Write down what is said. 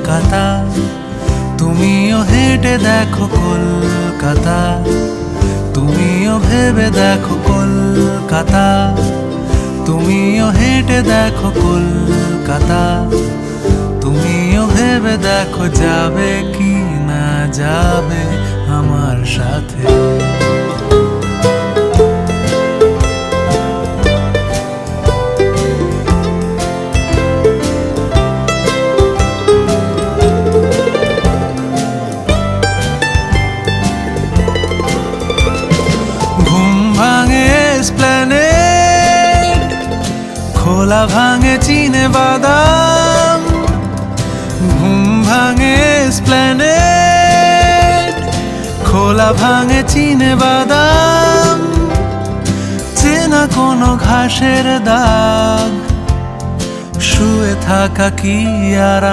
কলকাতা, তুমিও হেঁটে দেখো কলকাতা, তুমিও ভেবে দেখো কলকাতা, তুমিও হেঁটে দেখো কলকাতা, তুমিও ভেবে দেখো যাবে কি না যাবে আমার সাথে। খোলা ভাঙে চিনে বাদাম, ঘুম ভাঙে এসপ্ল্যানেড, খোলা ভাঙে চিনে বাদাম, চেনা কোনো ঘাসের দাগ, শুয়ে থাকা কি আর